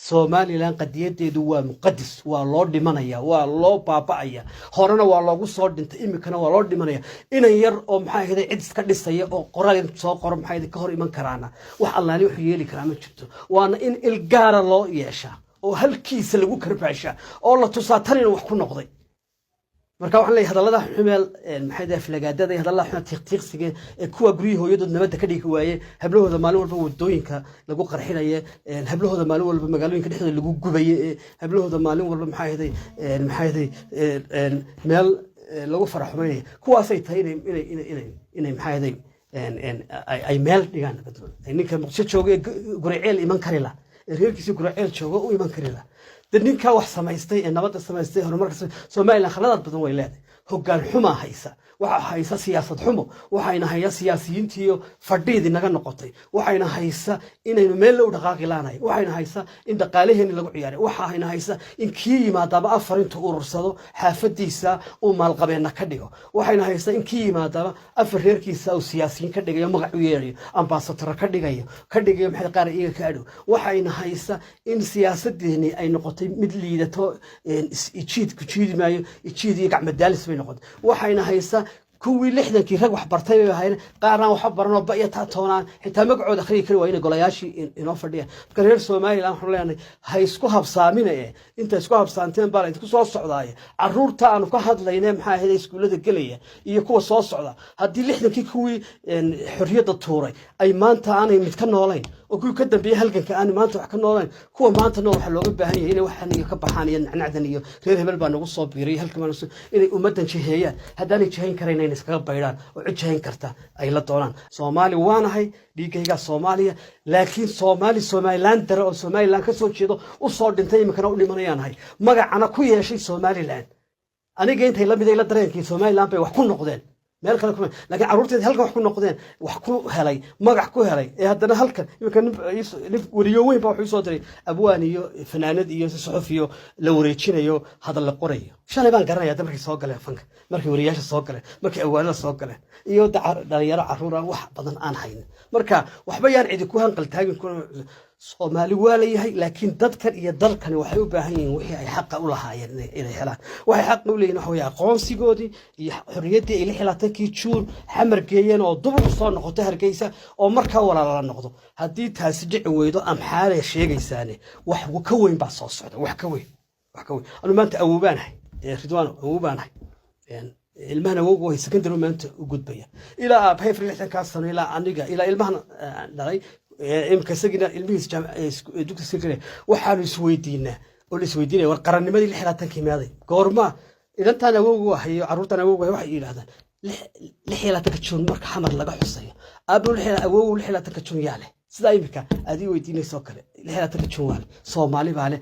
Somaliland qadiyadeedu waa muqadas waa loo dhimanaya waa loo baaba'aya horena waa loogu soo dhintay imikana waa loo dhimanaya inan yar oo maxay ahayd cid iska dhisaya oo qoraal soo qoro maxay ahayd ka hor iman karaana wax allaali wuxuu yeeli karaa ma jirto waana in ilgaara loo yeesha oo halkiisa lagu karbaasha oo la tusaatan wax ku noqday marka waxaan leeyahay hadallada xumeel maxay tahay flagaadada hadallada xumeel tiqtiqsiga ee kuwa guriyada hooyadood nabadda ka dhigi waayay hablahooda maalin walba wadooyinka lagu qarxinayo hablahooda maalin walba magaalooyinka dhexdooda lagu gubayo hablahooda maalin walba maxay tahay meel lagu faraxumeeyo kuwaasay tahay inay maxay tahay ay meel dhigaan badal ninka muqdisho joogay guriceel iman kari la reerkiisa guriceel joogo u iman kari la ninka wax samaystay ee nabadda samaystay horumarka Soomaaliland khaladaad badan way leedahay hoggaan xuma haysa waxa haysa siyaasad xumo waxayna haysa siyaasiyiintii fadhiid inaga noqotay waxayna haysa inaynu meel u dhaqaaqi laanahay waxayna haysa in dhaqaalaheena lagu ciyaaray waxayna haysa in kii yimaadaba afarinta urursado xaafadiisa uu maalqabeena ka dhigo waxayna haysa in kii yimaadaba afar reerkiisa uu siyaasiyiin ka dhigayo magac u yeerayo ambassador ka dhigayo maxay qaar iyaga ka adhow waxayna haysa in siyaasadeeni ay noqotay mid liidato ijiid ku jiidmaayo ijiid iyo gacmo daalis bay noqotay waxayna haysa kuwii 60kii rag wax bartay ay ahayn qaarna wax baran oo baya taatoonaan xitaa magacooda akhriyo kari waayeen golayaashii inoo fadhiya marka reer Soomaaliland waxaan leenahay hay isku habsaaminay inta isku habsaanteen baa inta ku soo socdaay caruurta aanu ka hadlaynay maxay ahayd iskuulada galaya iyo kuwa soo socda hadii 60kii kuwii xorriyada tuuray ay maanta aanay mid ka noolayn oo kuwii ka dambeeyay halganka aan maanta wax ka noolayn kuwa maanta noo waxa looga baahan yahay inay waxan iyo ka baxaan iyo nacnadan iyo reer hebel baa nagu soo biiray halkan inay ummadan jiheeyaan hadaan jiheyn karayna iskaga baydaan oo cijayn karta ay la doonaan Soomaali waanahay dhiigayga Soomaaliya laakiin Somaliland dara oo Somaliland ka soo jeedo u soo dhintay imikana u dhimanayaanahay magacana ku yeeshay Somaliland aniga intay la mid ay la dareenkii Somaliland bay wax ku noqdeen meel kale kuma laakiin caruurteed halkan wax ku noqdeen wax ku helay magac ku helay ee haddana halkan imikana wariyo weyn baa wuxuu soo diray abwaan iyo fanaanad iyo suxufiyo la wareejinayo hadal la qorayo shalay baan garanayaa markii soo galeen fanka markii wariyaasha soo galeen markii awaanada soo galeen iyo dhalinyaro caruur wax badan aan haynin marka waxba yaan cidi ku hanqal taagin ku Soomaali waa leeyahay laakiin dadkan iyo dalkan waxay u baahan yihiin wixii ay xaq u lahaayeen inay helaan waxay xaq u leeyihiin waxa aqoonsigoodii iyo xorriyadii ay la xilaatay juun xamar geeyeen oo dub u soo noqotay Hargeysa oo markaa walaala noqdo hadii taasi dhici weydo am xaalay sheegaysaane wax ka weyn baa soo socda wax ka weyn anu maanta awoobaanahay Ridwaan awoobaanahay ilmahan awoogu way secondary maanta u gudbaya ilaa aabhay 60 sano ilaa aniga ilaa ilmahan dhalay imka sagina ilmihiis dugsiga kale waxaanu isweydiinaa war qarannimadii 60kii meeday goorma idantan awoogu hayo caruurtan awoogu waxay yiraahdaan 60 juun marka xamar laga xusayo abul awoogu 60 juun yaale sida imika adii weydiinayso kale 60 juun Soomaali baale